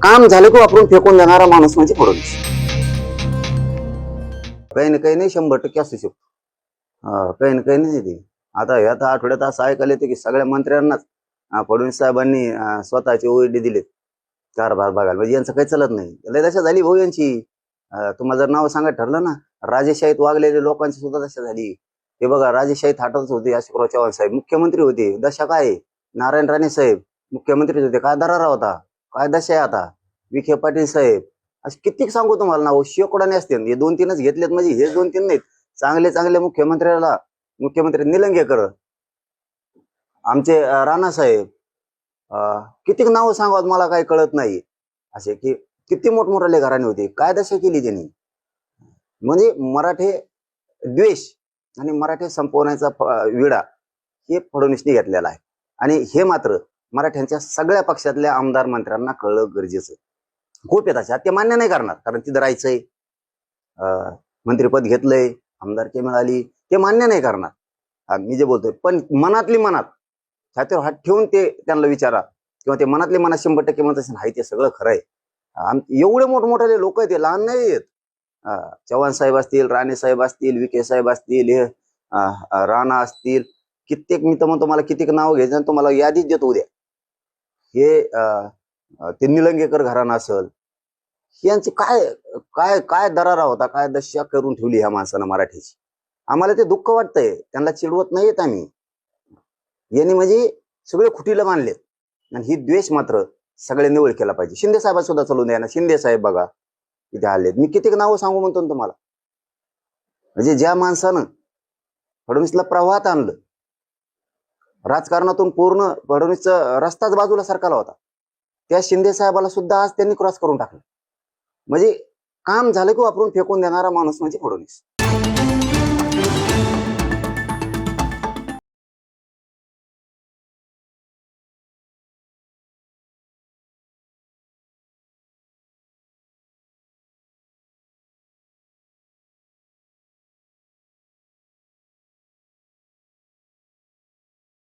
काम झालं की वापरून फेकून देणारा माणूस म्हणजे फडणवीस. काही ना काही नाही 100% असू शकतो. काही ना काही नाही ते. आता ह्या आठवड्यात असं ऐकायला येतं की सगळ्या मंत्र्यांनाच फडणवीस साहेबांनी स्वतःचे ओएडी दिलेत कारभार बघायला. म्हणजे यांचं काही चलत नाही. लय दशा झाली भाऊ यांची. तुम्हाला जर नाव सांगायचं ठरलं ना, राजेशाहीत वागलेल्या लोकांची सुद्धा दशा झाली. हे बघा, राजेशाहीत हटवत होते अशोकराव चव्हाण साहेब मुख्यमंत्री होते. दशा काय? नारायण राणे साहेब मुख्यमंत्री होते. काय दरारा होता, काय दशा आहे आता. विखे पाटील साहेब, असे किती सांगू तुम्हाला नाव, शेकोडाने असतील. हे 2-3च घेतलेत म्हणजे हे 2-3 नाहीत. चांगले चांगले मुख्यमंत्री निलंगेकर, आमचे राणा साहेब, किती नाव सांगत मला काही कळत नाही. असे की किती मोठमोठाले घराणे होते. काय दशा केली त्यांनी. म्हणजे मराठे द्वेष आणि मराठे संपवण्याचा विडा हे फडणवीसने घेतलेला आहे. आणि हे मात्र मराठ्यांच्या सगळ्या पक्षातल्या आमदार मंत्र्यांना कळलं गरजेचं. खूप येत ते मान्य नाही करणार, कारण तिथं राहायचंय, मंत्रिपद घेतलंय, आमदारकी मिळाली, ते मान्य नाही करणार. मी जे बोलतोय, पण मनातली मनात छातीवर हात ठेवून ते त्यांना विचारा, किंवा ते मनातली मनात 100% म्हणत असेल हाय ते सगळं खरं आहे. एवढे मोठमोठे लोक आहेत, ते लहान नाही आहेत. चव्हाण साहेब असतील, राणे साहेब असतील, विखे साहेब असतील, हे राणा असतील, कित्येक, मी तर म्हणतो मला कित्येक नाव घ्यायचं तुम्हाला यादीच देतो उद्या. हे ते निलंगेकर घराणं असेल, यांची काय काय काय दरारा होता, काय दशा करून ठेवली ह्या माणसानं मराठीची. आम्हाला ते दुःख वाटतंय, त्यांना चिडवत नाहीयेत आम्ही. यांनी म्हणजे सगळे खुटीला मानलेत. आणि ही द्वेष मात्र सगळ्यांनी ओळख केला पाहिजे. शिंदे साहेब सुद्धा चालून द्या ना. शिंदे साहेब बघा इथे आलेत. मी कितीक नावं सांगू म्हणतो ना तुम्हाला. म्हणजे ज्या माणसानं फडणवीसला प्रवाहात आणलं, राजकारणातून पूर्ण फडणवीसचा रस्ताच बाजूला सरकारला होता, त्या शिंदे साहेबाला सुद्धा आज त्यांनी क्रॉस करून टाकलं. म्हणजे काम झालं की वापरून फेकून देणारा माणूस म्हणजे फडणवीस.